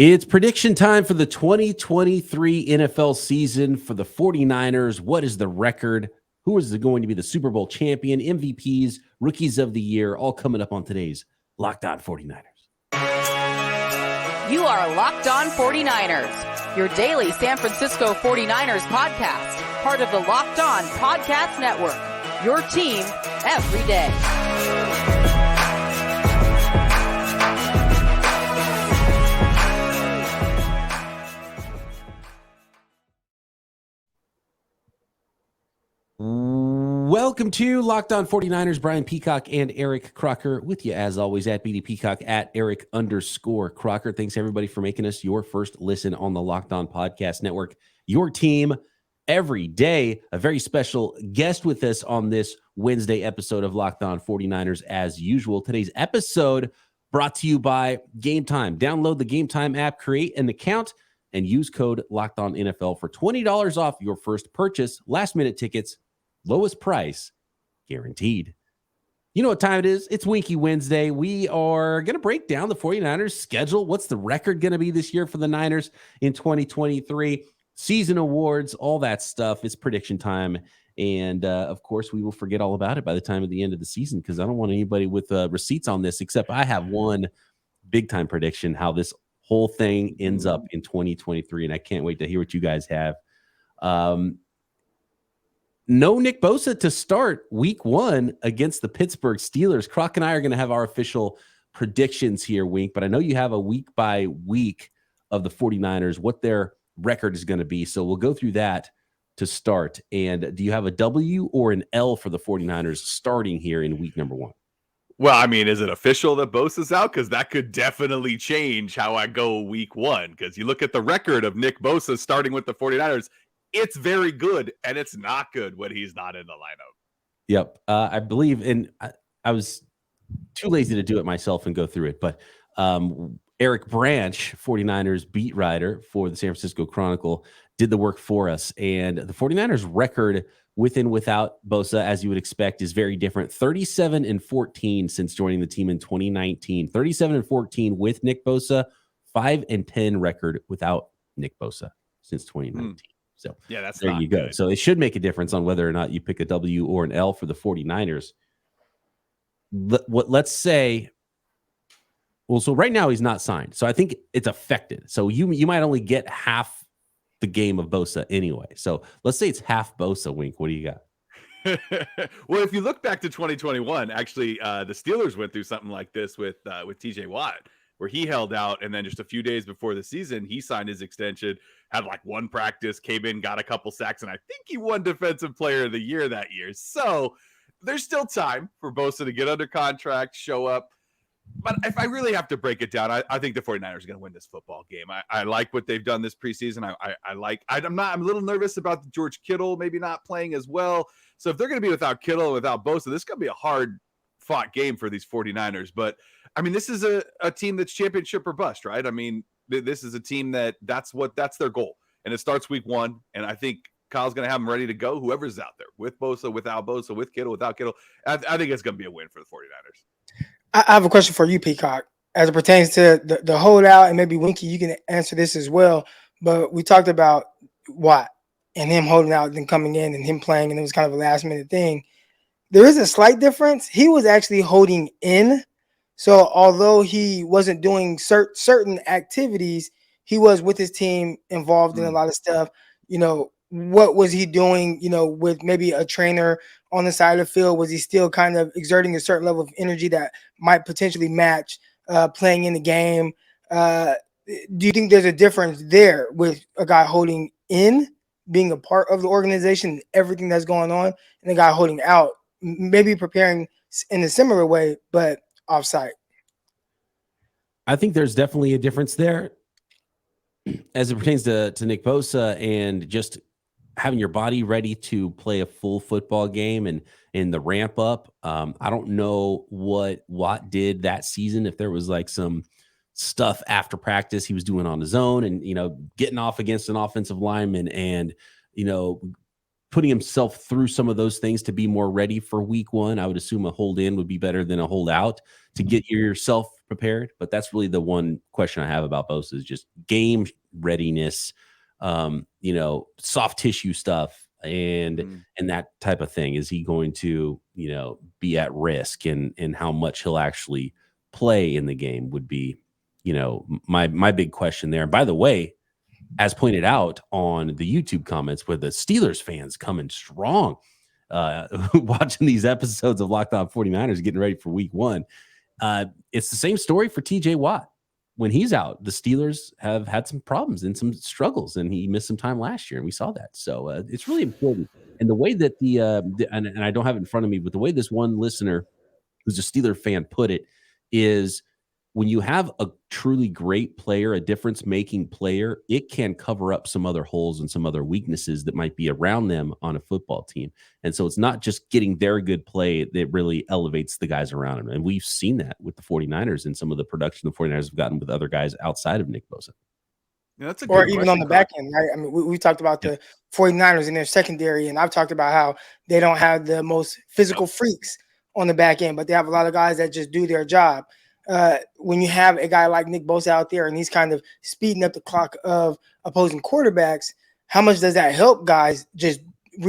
It's prediction time for the 2023 NFL season for the 49ers. What is the record? Who is going to be the Super Bowl champion, MVPs, rookies of the year, all coming up on today's Locked On 49ers. You are Locked On 49ers, your daily San Francisco 49ers podcast, part of the Locked On Podcast Network, your team every day. Welcome to Locked On 49ers. Brian Peacock and Eric Crocker with you as always at BD Peacock at Eric_Crocker. Thanks everybody for making us your first listen on the Locked On Podcast Network. Your team every day. A very special guest with us on this Wednesday episode of Locked On 49ers as usual. Today's episode brought to you by Gametime. Download the Gametime app, create an account, and use code LOCKEDONNFL for $20 off your first purchase. Last minute tickets. Lowest price guaranteed. You know what time it is? It's Winky Wednesday. We are going to break down the 49ers schedule. What's the record going to be this year for the Niners in 2023? Season awards, all that stuff. It's prediction time. And, of course, we will forget all about it by the time of the end of the season because I don't want anybody with receipts on this, except I have one big-time prediction how this whole thing ends up in 2023, and I can't wait to hear what you guys have. No Nick Bosa to start week one against the Pittsburgh Steelers. Croc and I are going to have our official predictions here, Wink, but I know you have a week by week of the 49ers, what their record is going to be. So we'll go through that to start. And do you have a W or an L for the 49ers starting here in week number one? Well, I mean, is it official that Bosa's out? Because that could definitely change how I go week one. Because you look at the record of Nick Bosa starting with the 49ers, it's very good, and it's not good when he's not in the lineup. Yep. I believe, and I was too lazy to do it myself and go through it, but Eric Branch, 49ers beat writer for the San Francisco Chronicle, did the work for us. And the 49ers record with and without Bosa, as you would expect, is very different. 37-14 since joining the team in 2019. 37-14 with Nick Bosa, 5-10 record without Nick Bosa since 2019. So yeah, that's there not you go. good. So it should make a difference on whether or not you pick a W or an L for the 49ers. Let's say, well, so right now he's not signed. So I think it's affected. So you might only get half the game of Bosa anyway. So let's say it's half Bosa, Wink. What do you got? Well, if you look back to 2021, actually, the Steelers went through something like this with TJ Watt, where he held out, and then just a few days before the season, he signed his extension, had like one practice, came in, got a couple sacks, and I think he won Defensive Player of the Year that year. So there's still time for Bosa to get under contract, show up. But if I really have to break it down, I think the 49ers are going to win this football game. I like what they've done this preseason. I'm a little nervous about George Kittle maybe not playing as well. So if they're going to be without Kittle and without Bosa, this is going to be a hard-fought game for these 49ers. But I mean, this is a team that's championship or bust, right? I mean, this is a team that's their goal. And it starts week one. And I think Kyle's going to have them ready to go. Whoever's out there with Bosa, without Bosa, with Kittle, without Kittle. I think it's going to be a win for the 49ers. I have a question for you, Peacock, as it pertains to the holdout, and maybe Winky, you can answer this as well. But we talked about Watt and him holding out, then coming in and him playing, and it was kind of a last minute thing. There is a slight difference. He was actually holding in. So although he wasn't doing certain activities, he was with his team involved in a lot of stuff. You know, what was he doing, you know, with maybe a trainer on the side of the field? Was he still kind of exerting a certain level of energy that might potentially match playing in the game? Do you think there's a difference there with a guy holding in, being a part of the organization, everything that's going on, and a guy holding out, maybe preparing in a similar way, but offsite? I think there's definitely a difference there as it pertains to Nick Bosa and just having your body ready to play a full football game and in the ramp up. I don't know what Watt did that season, if there was like some stuff after practice he was doing on his own and, you know, getting off against an offensive lineman and, you know, putting himself through some of those things to be more ready for week one. I would assume a hold in would be better than a hold out to get yourself prepared, but that's really the one question I have about Bosa is just game readiness, soft tissue stuff and that type of thing. Is he going to, be at risk, and how much he'll actually play in the game would be, my big question there. And by the way, as pointed out on the YouTube comments, where the Steelers fans coming strong, watching these episodes of Locked On 49ers, getting ready for week 1. It's the same story for TJ Watt. When he's out, the Steelers have had some problems and some struggles, and he missed some time last year, and we saw that. So it's really important. And the way that and I don't have it in front of me, but the way this one listener who's a Steeler fan put it is, when you have a truly great player, a difference-making player, it can cover up some other holes and some other weaknesses that might be around them on a football team. And so it's not just getting their good play that really elevates the guys around them. And we've seen that with the 49ers and some of the production the 49ers have gotten with other guys outside of Nick Bosa. Yeah, that's a or good even question, on the back end, right? I mean, we talked about the 49ers in their secondary, and I've talked about how they don't have the most physical freaks on the back end, but they have a lot of guys that just do their job. When you have a guy like Nick Bosa out there and he's kind of speeding up the clock of opposing quarterbacks, how much does that help guys just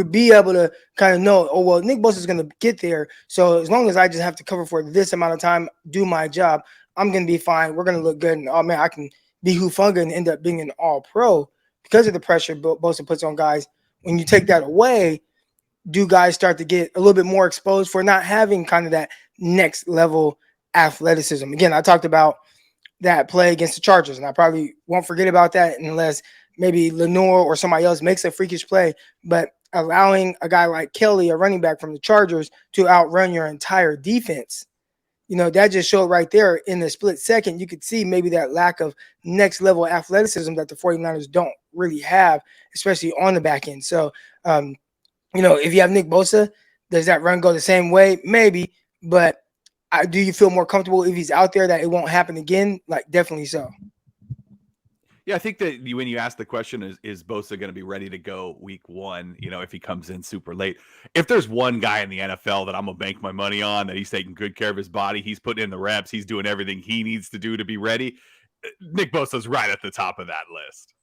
be able to kind of know, oh, well, Nick Bosa is going to get there. So as long as I just have to cover for this amount of time, do my job, I'm going to be fine. We're going to look good. And, oh, man, I can be Hufunga and end up being an all-pro because of the pressure Bosa puts on guys. When you take that away, do guys start to get a little bit more exposed for not having kind of that next level athleticism? Again, I talked about that play against the Chargers, and I probably won't forget about that unless maybe Lenore or somebody else makes a freakish play. But allowing a guy like Kelly, a running back from the Chargers, to outrun your entire defense, that just showed right there in the split second. You could see maybe that lack of next level athleticism that the 49ers don't really have, especially on the back end. So, if you have Nick Bosa, does that run go the same way? Maybe, but do you feel more comfortable if he's out there that it won't happen again? Like, definitely so. Yeah, I think that when you ask the question, is Bosa going to be ready to go week 1, if he comes in super late? If there's one guy in the NFL that I'm going to bank my money on, that he's taking good care of his body, he's putting in the reps, he's doing everything he needs to do to be ready, Nick Bosa's right at the top of that list.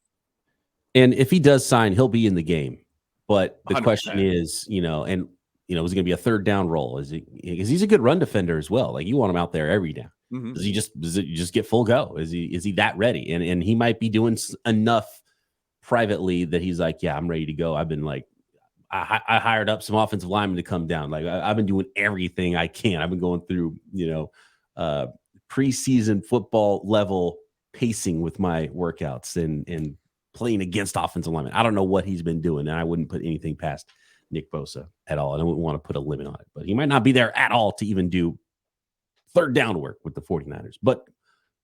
And if he does sign, he'll be in the game. But the 100%. question is, is it going to be a third down role? Because he's a good run defender as well. Like, you want him out there every down. Mm-hmm. Does it just get full go? Is he that ready? And he might be doing enough privately that he's like, yeah, I'm ready to go. I've been like, I hired up some offensive linemen to come down. Like, I've been doing everything I can. I've been going through, preseason football level pacing with my workouts and playing against offensive linemen. I don't know what he's been doing, and I wouldn't put anything past Nick Bosa at all. And I wouldn't want to put a limit on it, but he might not be there at all to even do third down work with the 49ers. But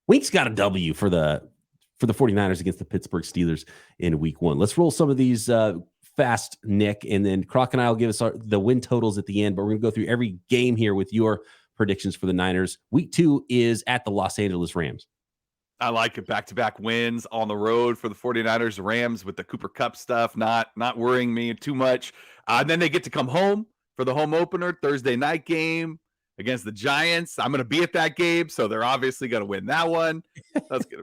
Wink's got a W for the 49ers against the Pittsburgh Steelers in week 1. Let's roll some of these fast, Nick, and then Croc and I will give us the win totals at the end, but we're going to go through every game here with your predictions for the Niners. Week 2 is at the Los Angeles Rams. I like it. Back-to-back wins on the road for the 49ers. Rams with the Cooper Kupp stuff not worrying me too much. And then they get to come home for the home opener, Thursday night game against the Giants. I'm going to be at that game, so they're obviously going to win that one. That's good.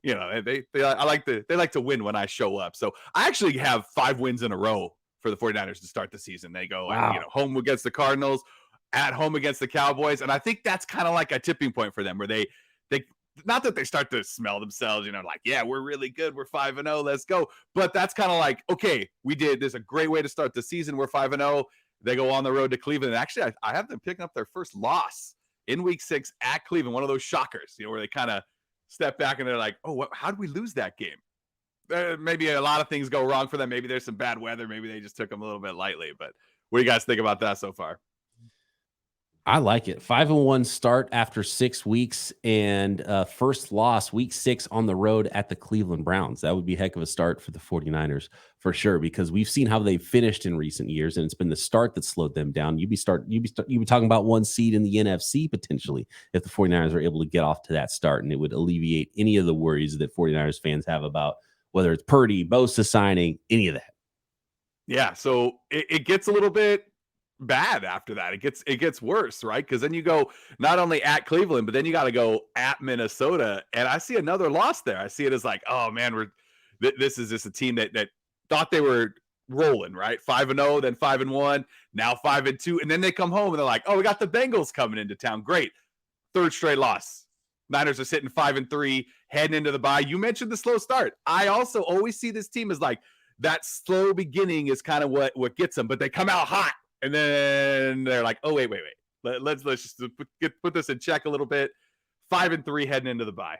They like to win when I show up. So I actually have 5 wins in a row for the 49ers to start the season. They go home against the Cardinals, at home against the Cowboys, and I think that's kind of like a tipping point for them, where they not that they start to smell themselves, like, yeah, we're really good, we're 5-0, let's go. But that's kind of like, okay, we did this, a great way to start the season. We're 5-0. They go on the road to Cleveland. And actually, I have them picking up their first loss in week 6 at Cleveland, one of those shockers, where they kind of step back and they're like, oh, how did we lose that game? Maybe a lot of things go wrong for them. Maybe there's some bad weather. Maybe they just took them a little bit lightly. But what do you guys think about that so far? I like it. 5-1 start after 6 weeks, and first loss week 6 on the road at the Cleveland Browns. That would be a heck of a start for the 49ers for sure, because we've seen how they've finished in recent years, and it's been the start that slowed them down. You'd be talking about 1 seed in the NFC potentially if the 49ers are able to get off to that start, and it would alleviate any of the worries that 49ers fans have about whether it's Purdy, Bosa signing, any of that. Yeah, so it gets a little bit bad after that. It gets worse, right? Because then you go not only at Cleveland, but then you got to go at Minnesota, and I see another loss there. I see it as like, oh man, this is just a team that thought they were rolling, right? 5-0, then 5-1, now 5-2, and then they come home and they're like, oh, we got the Bengals coming into town. Great, third straight loss. Niners are sitting 5-3, heading into the bye. You mentioned the slow start. I also always see this team as like that slow beginning is kind of what gets them, but they come out hot. And then they're like, oh, wait. Let's just put this in check a little bit. 5-3 heading into the bye.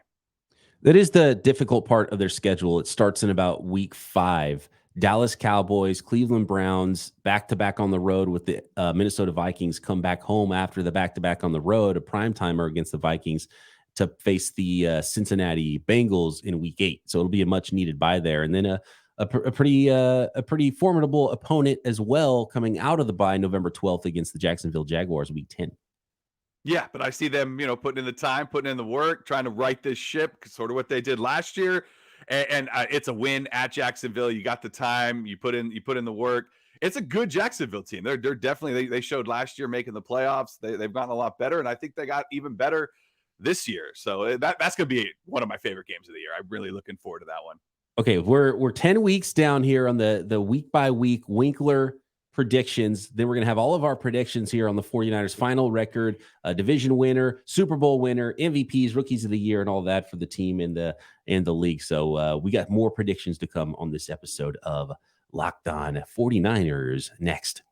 That is the difficult part of their schedule. It starts in about week 5. Dallas Cowboys, Cleveland Browns, back-to-back on the road with the Minnesota Vikings, come back home after the back-to-back on the road, a prime-timer against the Vikings to face the Cincinnati Bengals in week 8. So it'll be a much-needed bye there. And then a pretty formidable opponent as well coming out of the bye November 12th against the Jacksonville Jaguars, week 10. Yeah, but I see them, putting in the time, putting in the work, trying to right this ship, sort of what they did last year. And it's a win at Jacksonville. You got the time, you put in the work. It's a good Jacksonville team. They're definitely, they showed last year making the playoffs. They've gotten a lot better, and I think they got even better this year. So that's going to be one of my favorite games of the year. I'm really looking forward to that one. Okay, we're 10 weeks down here on the week by week Winkler predictions. Then we're going to have all of our predictions here on the 49ers final record, division winner, Super Bowl winner, MVPs, rookies of the year, and all that for the team and the league. So we got more predictions to come on this episode of Locked On 49ers next.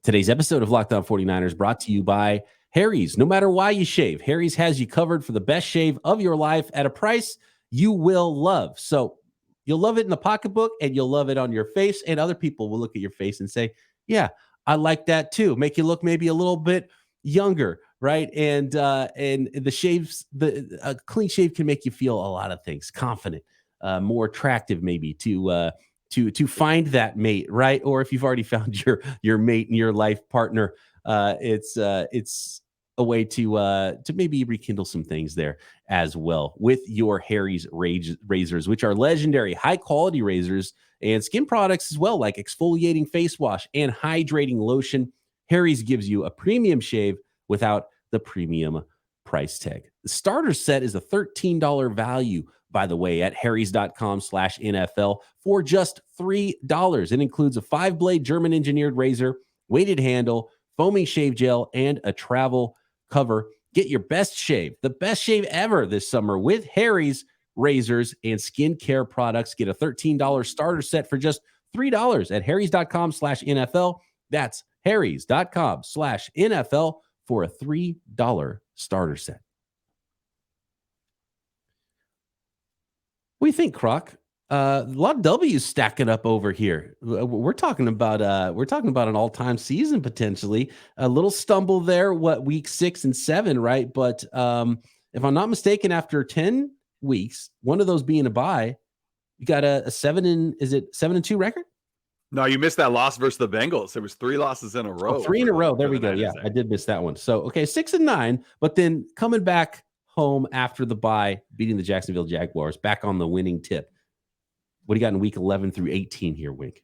Today's episode of Locked On 49ers brought to you by Harry's. No matter why you shave, Harry's has you covered for the best shave of your life at a price you will love. So you'll love it in the pocketbook, and you'll love it on your face, and other people will look at your face and say, yeah, I like that too. Make you look maybe a little bit younger, right? And the shaves, a clean shave can make you feel a lot of things, confident, more attractive maybe to find that mate, right? Or if you've already found your mate and your life partner, it's a way to maybe rekindle some things there as well with your Harry's razors, which are legendary high quality razors and skin products as well, like exfoliating face wash and hydrating lotion. Harry's gives you a premium shave without the premium price tag. The starter set is a $13 value, by the way, at harrys.com/NFL for just $3. It includes a 5-blade German engineered razor, weighted handle, foaming shave gel, and a travel cover. Get your best shave, the best shave ever this summer with Harry's razors and skincare products. Get a $13 starter set for just $3 at harrys.com/NFL. That's harrys.com/NFL for a $3 starter set. What do you think, Croc? A lot of W's stacking up over here. We're talking about an all-time season potentially. A little stumble there, week 6 and 7, right? But if I'm not mistaken, after 10 weeks, one of those being a bye, you got a 7-2 record? No, you missed that loss versus the Bengals. There was 3 losses in a row. 3 in a row. There we go. Yeah, I did miss that one. So okay, 6-9, but then coming back home after the bye, beating the Jacksonville Jaguars, back on the winning tip. What do you got in week 11 through 18 here, Wink?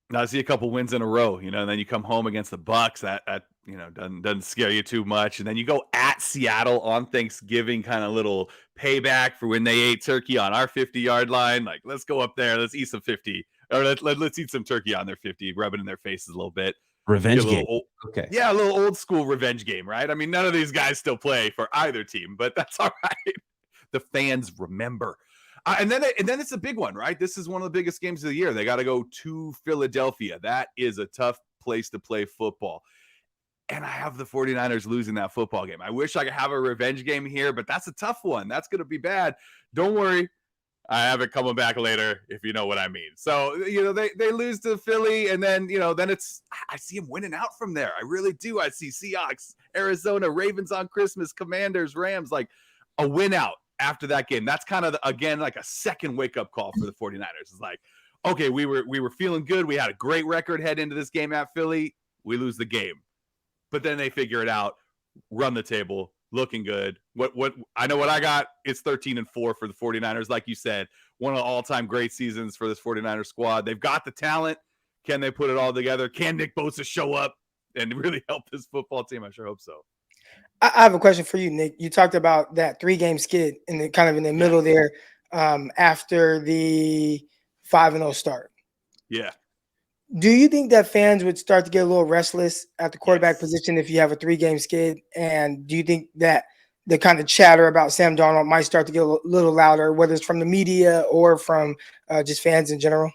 Now I see a couple wins in a row, and then you come home against the Bucs. That doesn't scare you too much. And then you go at Seattle on Thanksgiving, kind of little payback for when they ate turkey on our 50-yard line. Like, let's go up there, let's eat some 50, or let's eat some turkey on their 50, rub it in their faces a little bit. Revenge game. Okay. Yeah, a little old school revenge game, right? I mean, none of these guys still play for either team, but that's all right. The fans remember. And then it's a big one, right? This is one of the biggest games of the year. They got to go to Philadelphia. That is a tough place to play football. And I have the 49ers losing that football game. I wish I could have a revenge game here, but that's a tough one. That's going to be bad. Don't worry. I have it coming back later, if you know what I mean. So, they lose to Philly, and then, then I see them winning out from there. I really do. I see Seahawks, Arizona, Ravens on Christmas, Commanders, Rams, like a win out after that game. That's kind of, again, like a second wake-up call for the 49ers. It's like, okay, we were feeling good. We had a great record head into this game at Philly. We lose the game. But then they figure it out, run the table, looking good. What I know what I got, it's 13-4 for the 49ers. Like you said, one of the all-time great seasons for this 49ers squad. They've got the talent. Can they put it all together? Can Nick Bosa show up? and really help this football team. I sure hope so. I have a question for you, Nick. You talked about that 3-game skid in the kind of in the middle there after the 5-0 start. Yeah. Do you think that fans would start to get a little restless at the quarterback position if you have a 3-game skid? And do you think that the kind of chatter about Sam Darnold might start to get a little louder, whether it's from the media or from just fans in general?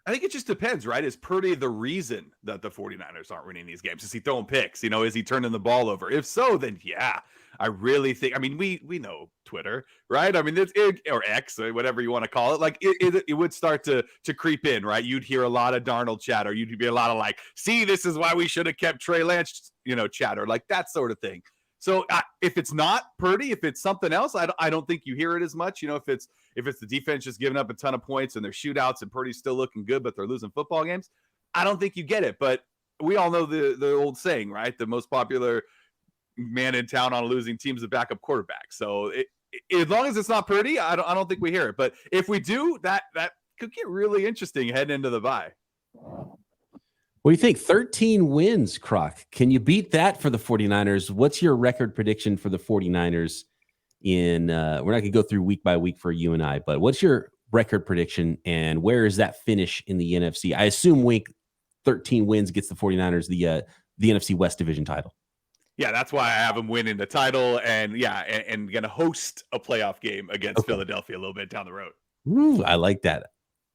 I think it just depends, right? Is Purdy the reason that the 49ers aren't winning these games? Is he throwing picks? Is he turning the ball over? If so, then yeah, I really think, we know Twitter, right? Or X, or whatever you want to call it. Like it would start to creep in, right? You'd hear a lot of Darnold chatter. You'd be a lot of like, see, this is why we should have kept Trey Lance, chatter, like that sort of thing. So if it's not Purdy, if it's something else, I don't think you hear it as much. If it's the defense just giving up a ton of points and they're shootouts and Purdy's still looking good, but they're losing football games, I don't think you get it. But we all know the old saying, right? The most popular man in town on a losing team is the backup quarterback. So as long as it's not Purdy, I don't think we hear it. But if we do, that could get really interesting heading into the bye. What do you think? 13 wins, Croc. Can you beat that for the 49ers? What's your record prediction for the 49ers we're not going to go through week by week for you and I, but what's your record prediction and where is that finish in the NFC? I assume 13 wins gets the 49ers the NFC West division title. Yeah, that's why I have them winning the title and going to host a playoff game against Philadelphia a little bit down the road. Ooh, I like that.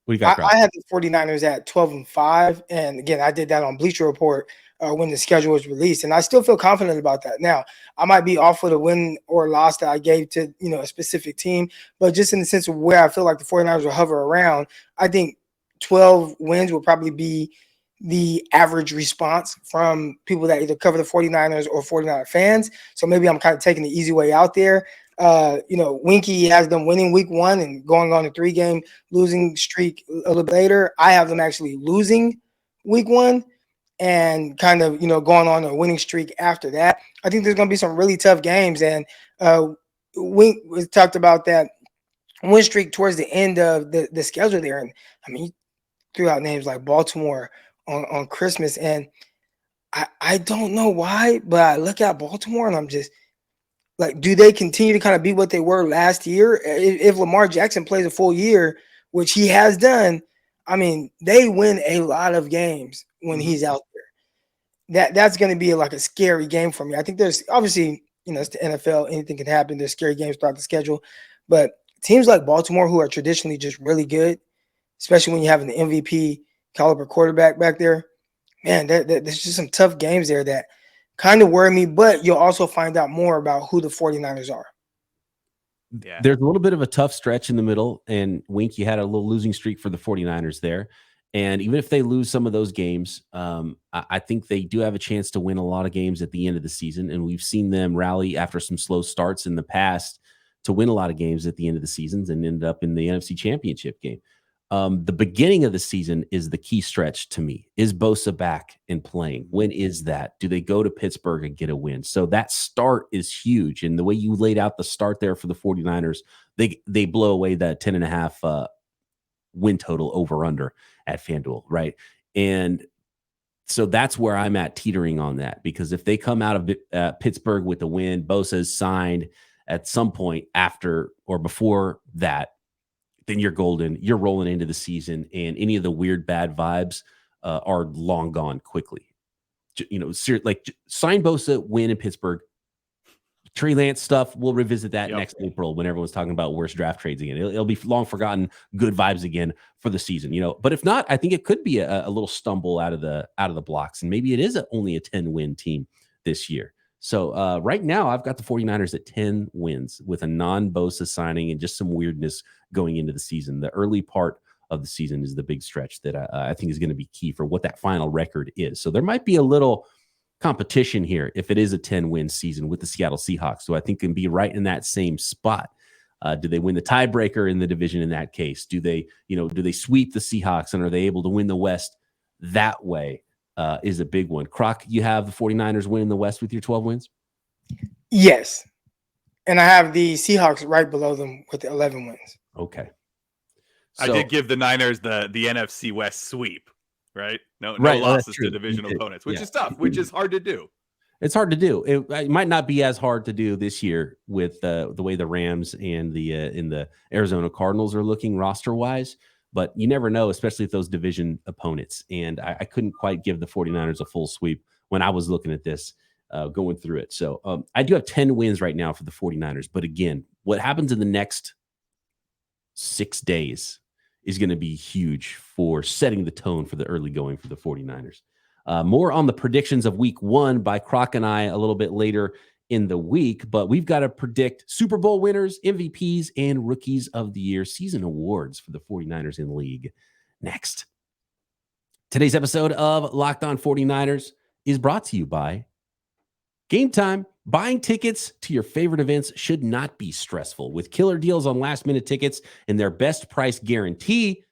What do you got, I had the 49ers at 12-5. And again, I did that on Bleacher Report when the schedule was released. And I still feel confident about that. Now, I might be off with a win or loss that I gave to, a specific team. But just in the sense of where I feel like the 49ers will hover around, I think 12 wins will probably be the average response from people that either cover the 49ers or 49er fans. So maybe I'm kind of taking the easy way out there. Winky has them winning week 1 and going on a 3-game losing streak a little later. I have them actually losing week 1 and kind of, going on a winning streak after that. I think there's going to be some really tough games. And we talked about that win streak towards the end of the schedule there. And you threw out names like Baltimore on Christmas. And I don't know why, but I look at Baltimore and I'm just, like, do they continue to kind of be what they were last year? If Lamar Jackson plays a full year, which he has done, they win a lot of games when he's out there. That's going to be like a scary game for me. I think there's obviously, it's the NFL, anything can happen. There's scary games throughout the schedule. But teams like Baltimore, who are traditionally just really good, especially when you have an MVP caliber quarterback back there, man, there's just some tough games there that kind of worry me, but you'll also find out more about who the 49ers are. Yeah. There's a little bit of a tough stretch in the middle, and Wink, you had a little losing streak for the 49ers there. And even if they lose some of those games, I think they do have a chance to win a lot of games at the end of the season. And we've seen them rally after some slow starts in the past to win a lot of games at the end of the seasons and end up in the NFC Championship game. The beginning of the season is the key stretch to me. Is Bosa back and playing? When is that? Do they go to Pittsburgh and get a win? So that start is huge. And the way you laid out the start there for the 49ers, they blow away that 10.5 win total over under at FanDuel, right? And so that's where I'm at teetering on that, because if they come out of Pittsburgh with a win, Bosa is signed at some point after or before that, then you're golden. You're rolling into the season, and any of the weird bad vibes are long gone quickly. Like sign Bosa, win in Pittsburgh. Trey Lance stuff, we'll revisit that next April when everyone's talking about worst draft trades again. It'll be long forgotten good vibes again for the season, But if not, I think it could be a little stumble out of the blocks, and maybe it is only a 10-win team this year. So right now, I've got the 49ers at 10 wins with a non-Bosa signing and just some weirdness going into the season. The early part of the season is the big stretch that I think is going to be key for what that final record is. So there might be a little competition here if it is a 10-win season with the Seattle Seahawks, who I think can be right in that same spot. Do they win the tiebreaker in the division in that case? Do they sweep the Seahawks, and are they able to win the West that way? Is a big one. Croc, you have the 49ers winning the West with your 12 wins? Yes. And I have the Seahawks right below them with the 11 wins. Okay. I did give the Niners the NFC West sweep, right? No Right. Oh, that's losses true. to division opponents, which Yeah. is tough, which is hard to do. It's hard to do. It might not be as hard to do this year with the way the Rams and the Arizona Cardinals are looking roster wise, but you never know, especially with those division opponents. And I couldn't quite give the 49ers a full sweep when I was looking at this, going through it. So I do have 10 wins right now for the 49ers. But again, what happens in the next 6 days is going to be huge for setting the tone for the early going for the 49ers. More on the predictions of week 1 by Croc and I a little bit later in the week, but we've got to predict Super Bowl winners, MVPs, and Rookies of the Year season awards for the 49ers in league next. Today's episode of Locked On 49ers is brought to you by Gametime. Buying tickets to your favorite events should not be stressful. With killer deals on last-minute tickets and their best price guarantee,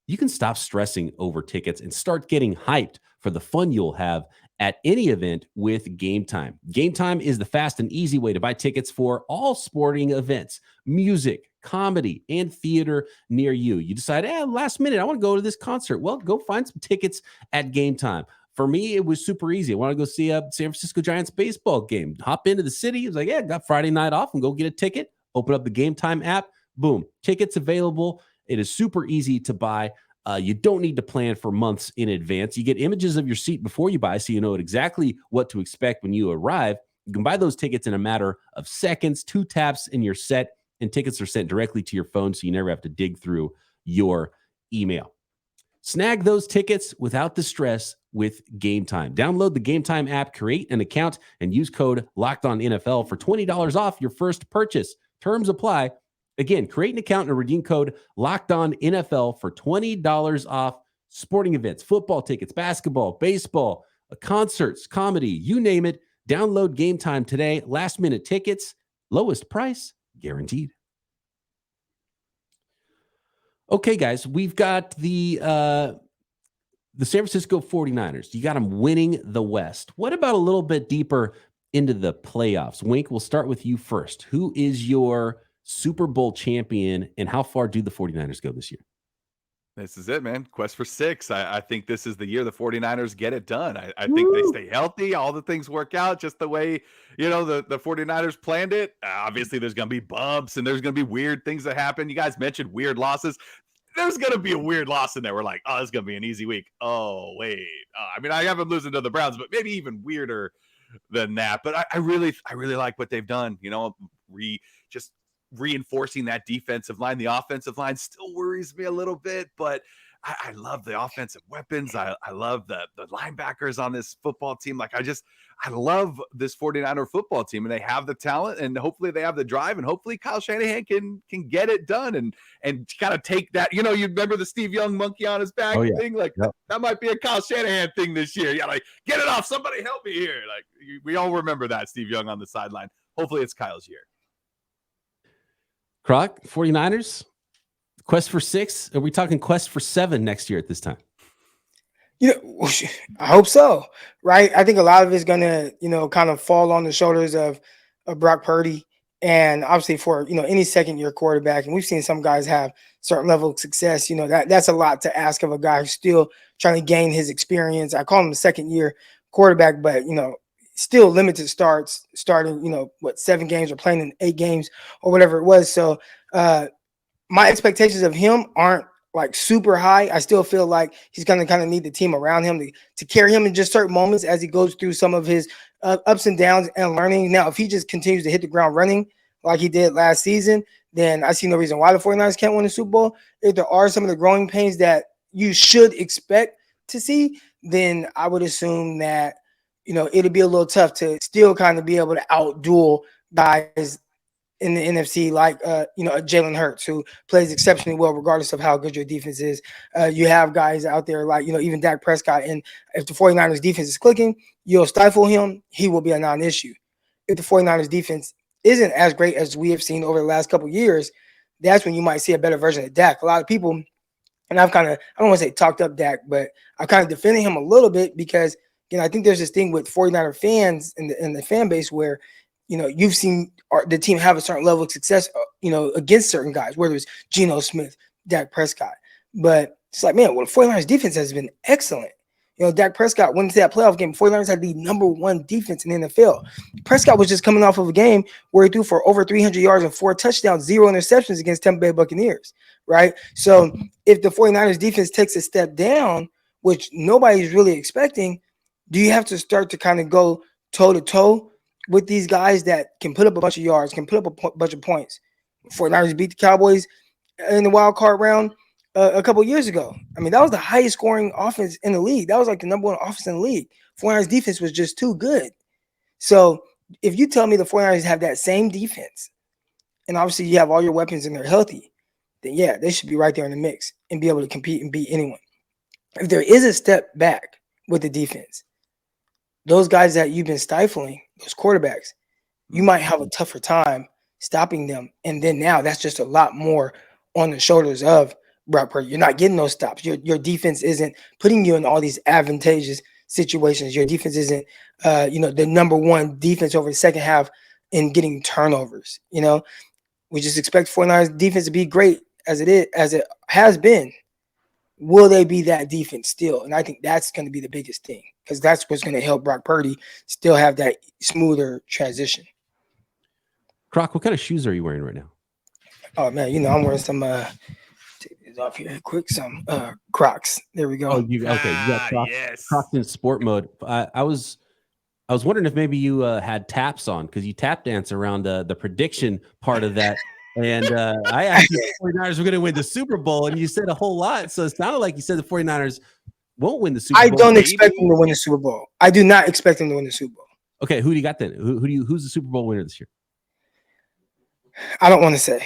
you can stop stressing over tickets and start getting hyped for the fun you'll have at any event with Gametime. Gametime is the fast and easy way to buy tickets for all sporting events, music, comedy, and theater near you. You decide, last minute, I want to go to this concert. Well, go find some tickets at Gametime. For me, it was super easy. I want to go see a San Francisco Giants baseball game. Hop into the city. It was like, got Friday night off and go get a ticket. Open up the Gametime app. Boom. Tickets available. It is super easy to buy. You don't need to plan for months in advance. You get images of your seat before you buy, so you know exactly what to expect when you arrive. You can buy those tickets in a matter of seconds, 2 taps, and you're set. And tickets are sent directly to your phone, so you never have to dig through your email. Snag those tickets without the stress with Gametime. Download the Gametime app, create an account, and use code LOCKEDONNFL for $20 off your first purchase. Terms apply. Again, create an account and redeem code LOCKEDONNFL for $20 off sporting events, football tickets, basketball, baseball, concerts, comedy, you name it. Download Gametime today. Last minute tickets, lowest price guaranteed. Okay, guys, we've got the San Francisco 49ers. You got them winning the West. What about a little bit deeper into the playoffs? Wink, we'll start with you first. Who is your Super Bowl champion, and how far do the 49ers go this year? This is it, man. Quest for 6. I think this is the year the 49ers get it done. I think they stay healthy. All the things work out just the way, the 49ers planned it. Obviously, there's going to be bumps and there's going to be weird things that happen. You guys mentioned weird losses. There's going to be a weird loss in there. We're like, oh, this is going to be an easy week. Oh, wait. I have them losing to the Browns, but maybe even weirder than that. But I really like what they've done. Just reinforcing that defensive line. The offensive line still worries me a little bit, but I love the offensive weapons. I love the linebackers on this football team. I love this 49er football team, and they have the talent, and hopefully they have the drive, and hopefully Kyle Shanahan can get it done and kind of take that. You remember the Steve Young monkey on his back thing? That might be a Kyle Shanahan thing this year. Yeah, get it off. Somebody help me here. We all remember that Steve Young on the sideline. Hopefully it's Kyle's year. Croc, 49ers, quest for 6. Are we talking quest for 7 next year at this time? I hope so, right? I think a lot of it's going to, kind of fall on the shoulders of Brock Purdy. And obviously for, any second-year quarterback, and we've seen some guys have certain level of success, that's a lot to ask of a guy who's still trying to gain his experience. I call him a second-year quarterback, but, still limited starts, starting, 7 games or playing in 8 games or whatever it was. So my expectations of him aren't super high. I still feel like he's going to kind of need the team around him to carry him in just certain moments as he goes through some of his ups and downs and learning. Now, if he just continues to hit the ground running like he did last season, then I see no reason why the 49ers can't win the Super Bowl. If there are some of the growing pains that you should expect to see, then I would assume that it'll be a little tough to still kind of be able to outduel guys in the NFC like, Jalen Hurts, who plays exceptionally well regardless of how good your defense is. You have guys out there like, even Dak Prescott. And if the 49ers defense is clicking, you'll stifle him. He will be a non-issue. If the 49ers defense isn't as great as we have seen over the last couple of years, that's when you might see a better version of Dak. A lot of people, and I've kind of, I don't want to say talked up Dak, but I've kind of defended him a little bit because, I think there's this thing with 49er fans in the fan base where, you've seen the team have a certain level of success, against certain guys, whether it's Geno Smith, Dak Prescott. But It's like, man, well, the 49ers defense has been excellent. You know, Dak Prescott went into that playoff game. 49ers had the #1 defense in the NFL. Prescott was just coming off of a game where he threw for over 300 yards and 4 touchdowns, 0 interceptions against Tampa Bay Buccaneers, right? So if the 49ers defense takes a step down, which nobody's really expecting, do you have to start to kind of go toe-to-toe with these guys that can put up a bunch of yards, can put up a bunch of points? 49ers beat the Cowboys in the wild card round a couple of years ago. I mean, that was the highest scoring offense in the league. That was like the #1 offense in the league. 49ers defense was just too good. So if you tell me the 49ers have that same defense, and obviously you have all your weapons and they're healthy, then yeah, they should be right there in the mix and be able to compete and beat anyone. If there is a step back with the defense, those guys that you've been stifling, those quarterbacks, you might have a tougher time stopping them. And then now that's just a lot more on the shoulders of Brock Purdy. You're not getting those stops. Your defense isn't putting you in all these advantageous situations. Your defense isn't, the #1 defense over the second half in getting turnovers. You know, we just expect 49ers defense to be great as it has been. Will they be that defense still? And I think that's going to be the biggest thing, because that's what's going to help Brock Purdy still have that smoother transition. Croc, what kind of shoes are you wearing right now? Oh man, I'm wearing some take these off here quick, some Crocs. There we go. Oh, you got Crocs, yes. Crocs in sport mode. I was wondering if maybe you had taps on, because you tap dance around the prediction part of that. And I asked you if the 49ers were going to win the Super Bowl, and you said a whole lot. So it sounded like you said the 49ers won't win the Super Bowl. I don't expect them to win the Super Bowl. I do not expect them to win the Super Bowl. Okay, who do you got then? Who's the Super Bowl winner this year? I don't want to say.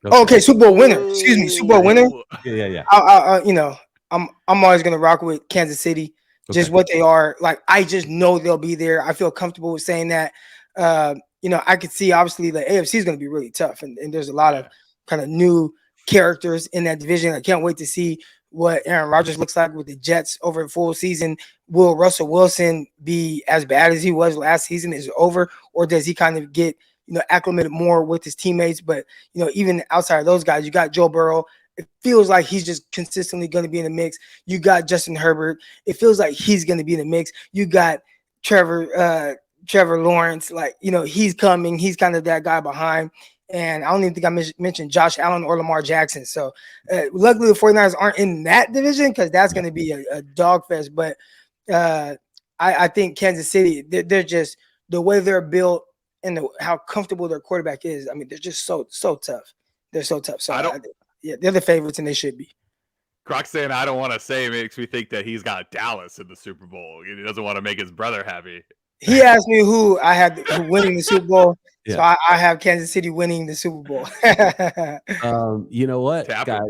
Okay, Super Bowl winner. Excuse me, Super Bowl winner. Yeah. I'm always gonna rock with Kansas City. Just what they are. Like, I just know they'll be there. I feel comfortable with saying that. I could see obviously the AFC is going to be really tough, and there's a lot of kind of new characters in that division. I can't wait to see what Aaron Rodgers looks like with the Jets over a full season. Will Russell Wilson be as bad as he was last season? Is it over, or does he kind of get acclimated more with his teammates? But even outside of those guys, you got Joe Burrow. It feels like he's just consistently going to be in the mix. You got Justin Herbert. It feels like he's going to be in the mix. You got Trevor Lawrence, he's coming. He's kind of that guy behind. And I don't even think I mentioned Josh Allen or Lamar Jackson. So luckily the 49ers aren't in that division, because that's going to be a dog fest. But I think Kansas City, they're just, the way they're built and how comfortable their quarterback is. I mean, they're just so tough. They're so tough. So they're the favorites, and they should be. Croc saying I don't want to say makes me think that he's got Dallas in the Super Bowl. He doesn't want to make his brother happy. He asked me who I had winning the Super Bowl. Yeah. So I have Kansas City winning the Super Bowl. You know what, guys?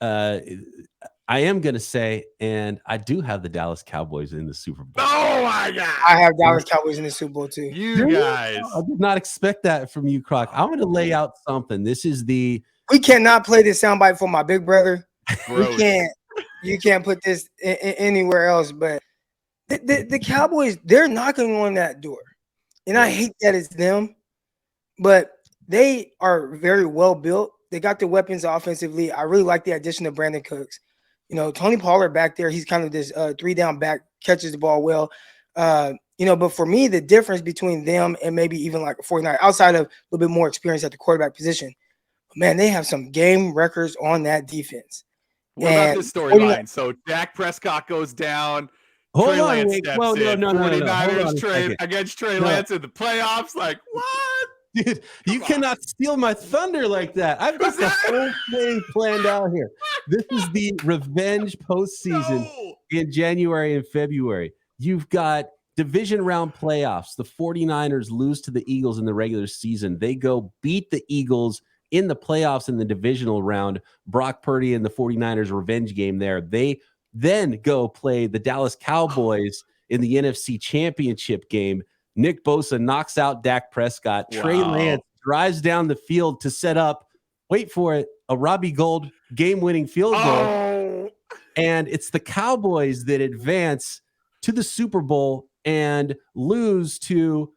I am going to say, and I do have the Dallas Cowboys in the Super Bowl. Oh, my God. I have Dallas Cowboys in the Super Bowl, too. You guys. I did not expect that from you, Croc. I'm going to lay out something. This is the... We cannot play this soundbite for my big brother. We can't. You can't put this anywhere else, but the Cowboys, they're knocking on that door. And I hate that it's them, but they are very well built. They got the weapons offensively. I really like the addition of Brandon Cooks. Tony Pollard back there, he's kind of this 3-down back, catches the ball well. But for me, the difference between them and maybe even like a 49, outside of a little bit more experience at the quarterback position, man, they have some game records on that defense. What about this storyline? So Dak Prescott goes down. Hold Trey on, Lance wait. steps Well, in. no. 49ers against Trey Lance in the playoffs. Like, what? Dude, you cannot steal my thunder like that. I've got the whole thing planned out here. This is the revenge postseason in January and February. You've got division round playoffs. The 49ers lose to the Eagles in the regular season. They go beat the Eagles in the playoffs in the divisional round. Brock Purdy and the 49ers revenge game there. They then go play the Dallas Cowboys in the NFC Championship game. Nick Bosa knocks out Dak Prescott. Wow. Trey Lance drives down the field to set up, wait for it, a Robbie Gould game-winning field goal. And it's the Cowboys that advance to the Super Bowl and lose to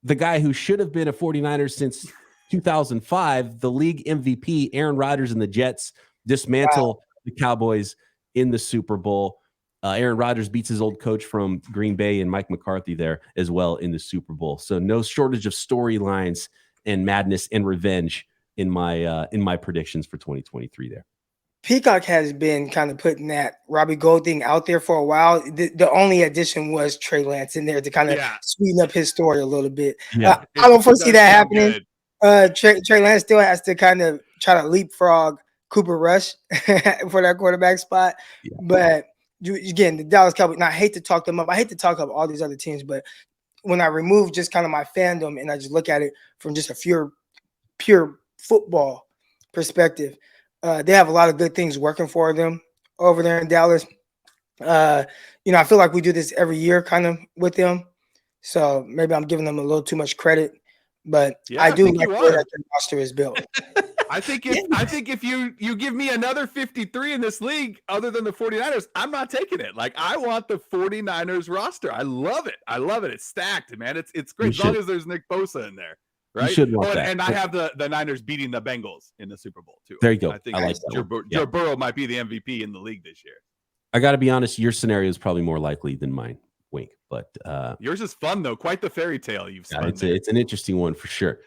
the guy who should have been a 49er since 2005, the league MVP, Aaron Rodgers, and the Jets dismantle the Cowboys in the Super Bowl. Aaron Rodgers beats his old coach from Green Bay and Mike McCarthy there as well in the Super Bowl. So no shortage of storylines and madness and revenge in my predictions for 2023 there. Peacock has been kind of putting that Robbie Gold thing out there for a while. The only addition was Trey Lance in there to kind of sweeten up his story a little bit. I don't foresee that happening. Trey Lance still has to kind of try to leapfrog Cooper Rush for that quarterback spot. Yeah. But again, the Dallas Cowboys, and I hate to talk them up. I hate to talk up all these other teams, but when I remove just kind of my fandom and I just look at it from just a pure football perspective, they have a lot of good things working for them over there in Dallas. I feel like we do this every year kind of with them. So maybe I'm giving them a little too much credit, but I do like the way that their roster is built. I think if you give me another 53 in this league other than the 49ers, I'm not taking it. Like, I want the 49ers roster. I love it. It's stacked, man. It's great as long as there's Nick Bosa in there. Right. You should want that. And I have the Niners beating the Bengals in the Super Bowl too. There you go. I think Joe Burrow might be the MVP in the league this year. I got to be honest, your scenario is probably more likely than mine, Wink. But yours is fun though. Quite the fairy tale you've spun. It's an interesting one for sure.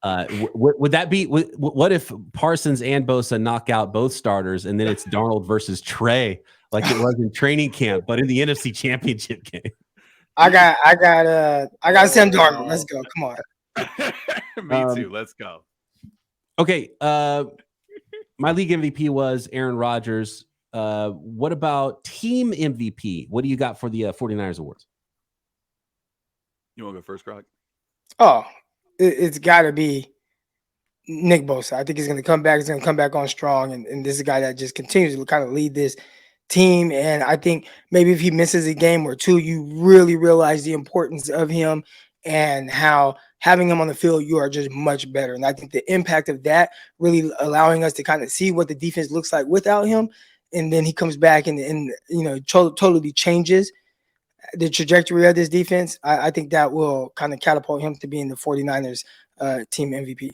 Would that be? What if Parsons and Bosa knock out both starters, and then it's Darnold versus Trey, like it was in training camp, but in the NFC Championship game? I got Sam Darnold. Let's go. Come on. Me too. Let's go. Okay. My league MVP was Aaron Rodgers. What about team MVP? What do you got for the 49ers awards? You want to go first, Croc? Oh, it's got to be Nick Bosa. I think he's going to come back. He's going to come back on strong. And this is a guy that just continues to kind of lead this team. And I think maybe if he misses a game or two, you really realize the importance of him and how having him on the field, you are just much better. And I think the impact of that really allowing us to kind of see what the defense looks like without him. And then he comes back and totally changes the trajectory of this defense. I think that will kind of catapult him to being the 49ers team MVP.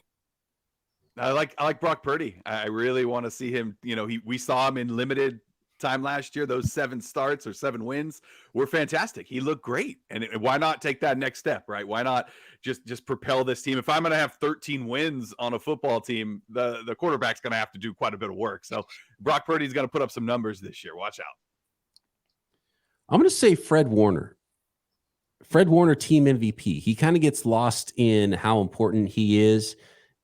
I like Brock Purdy. I really want to see him. We saw him in limited time last year. Those 7 starts or 7 wins were fantastic. He looked great. And why not take that next step, right? Why not just propel this team? If I'm going to have 13 wins on a football team, the quarterback's going to have to do quite a bit of work. So Brock Purdy's going to put up some numbers this year. Watch out. I'm going to say Fred Warner. Fred Warner, team MVP. He kind of gets lost in how important he is.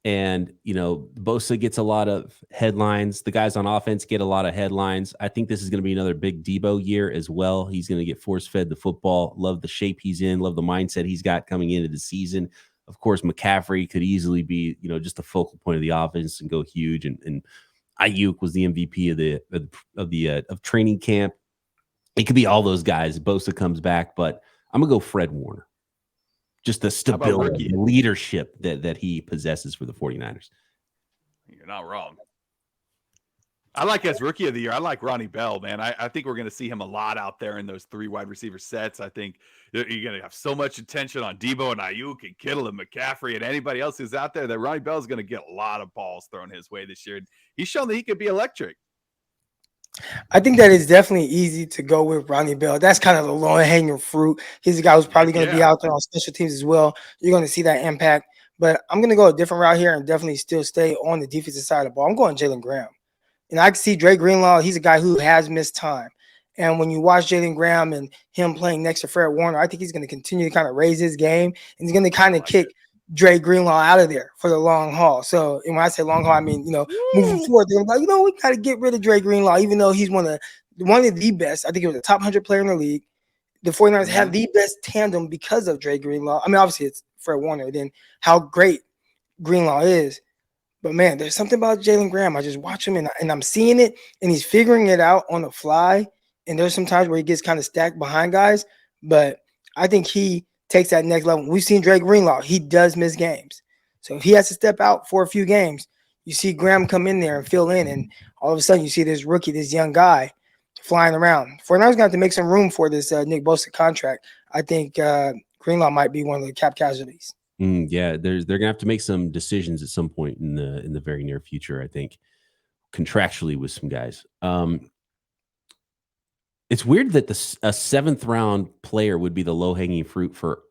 And, Bosa gets a lot of headlines. The guys on offense get a lot of headlines. I think this is going to be another big Debo year as well. He's going to get force-fed the football. Love the shape he's in. Love the mindset he's got coming into the season. Of course, McCaffrey could easily be, just the focal point of the offense and go huge. And Ayuk was the MVP of training camp. It could be all those guys. Bosa comes back, but I'm going to go Fred Warner. Just the stability and leadership that he possesses for the 49ers. You're not wrong. I like as rookie of the year. I like Ronnie Bell, man. I think we're going to see him a lot out there in those 3 wide receiver sets. I think you're going to have so much attention on Debo and Ayuk and Kittle and McCaffrey and anybody else who's out there that Ronnie Bell is going to get a lot of balls thrown his way this year. He's shown that he could be electric. I think that it's definitely easy to go with Ronnie Bell. That's kind of the low-hanging fruit. He's a guy who's probably going to be out there on special teams as well. You're going to see that impact. But I'm going to go a different route here and definitely still stay on the defensive side of the ball. I'm going Jalen Graham. And I can see Dre Greenlaw. He's a guy who has missed time. And when you watch Jalen Graham and him playing next to Fred Warner, I think he's going to continue to kind of raise his game. And he's going to kind of kick Dre Greenlaw out of there for the long haul. So, and when I say long haul, I mean, moving forward, they're like, we got to get rid of Dre Greenlaw, even though he's one of the best. I think he was a top 100 player in the league. The 49ers have the best tandem because of Dre Greenlaw. I mean, obviously it's Fred Warner, then how great Greenlaw is. But man, there's something about Jalen Graham. I just watch him and I'm seeing it, and he's figuring it out on the fly. And there's some times where he gets kind of stacked behind guys, but I think he takes that next level. We've seen Dre Greenlaw. He does miss games. So if he has to step out for a few games, you see Graham come in there and fill in, and all of a sudden you see this rookie, this young guy flying around. 49ers going to have to make some room for this Nick Bosa contract. I think Greenlaw might be one of the cap casualties. Yeah, they're going to have to make some decisions at some point in the very near future, I think, contractually with some guys. It's weird that a 7th round player would be the low hanging fruit for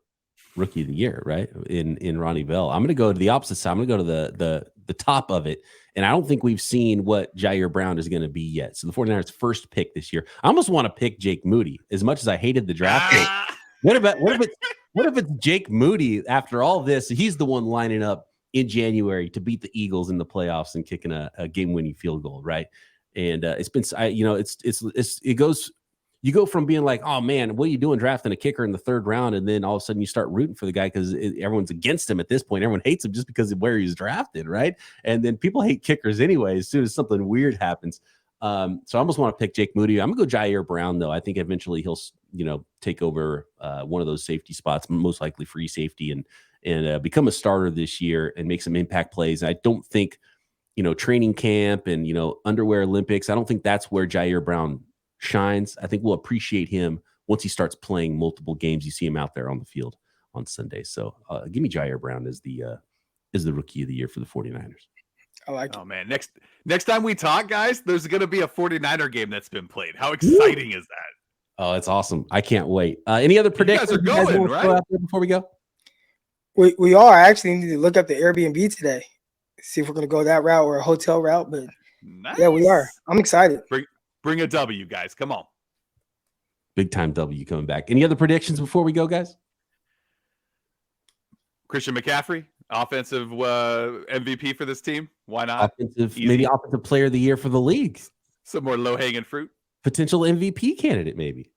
rookie of the year, right? In Ronnie Bell. I'm going to go to the opposite side. I'm going to go to the top of it. And I don't think we've seen what Jair Brown is going to be yet. So the 49ers first pick this year. I almost want to pick Jake Moody as much as I hated the draft pick. What if it's Jake Moody after all this? He's the one lining up in January to beat the Eagles in the playoffs and kicking a game-winning field goal, right? And it's been, it goes. You go from being like, oh man, what are you doing drafting a kicker in the 3rd round? And then all of a sudden you start rooting for the guy because everyone's against him at this point. Everyone hates him just because of where he's drafted, right? And then people hate kickers anyway as soon as something weird happens. So I almost want to pick Jake Moody. I'm going to go Jair Brown, though. I think eventually he'll, take over one of those safety spots, most likely free safety, and become a starter this year and make some impact plays. I don't think, training camp and, underwear Olympics, I don't think that's where Jair Brown shines. I think we'll appreciate him once he starts playing multiple games. You see him out there on the field on Sunday. So give me Jair Brown as the rookie of the year for the 49ers. I like it. Oh man, next time we talk, guys, there's going to be a 49er game that's been played. How exciting is that? Oh, it's awesome. I can't wait. Any other predictions? You guys are going, right? Out there before we go? We are. I actually need to look up the Airbnb today. See if we're going to go that route or a hotel route. But nice. Yeah, we are. I'm excited. Bring a W, guys. Come on. Big time W coming back. Any other predictions before we go, guys? Christian McCaffrey, offensive MVP for this team. Why not? Maybe offensive player of the year for the league. Some more low-hanging fruit. Potential MVP candidate, maybe.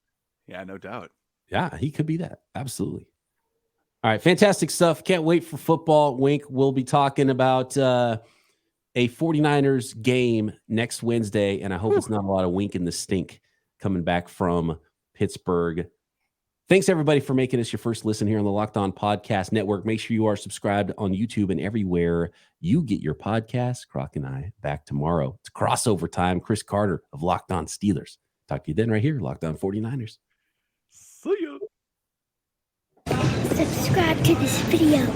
Yeah, no doubt. Yeah, he could be that. Absolutely. All right, fantastic stuff. Can't wait for football. Wink, we'll be talking about a 49ers game next Wednesday, and I hope it's not a lot of wink in the stink coming back from Pittsburgh. Thanks, everybody, for making us your first listen here on the Locked On Podcast Network. Make sure you are subscribed on YouTube and everywhere you get your podcasts. Croc and I back tomorrow. It's crossover time. Chris Carter of Locked On Steelers. Talk to you then right here, Locked On 49ers. See ya. Subscribe to this video.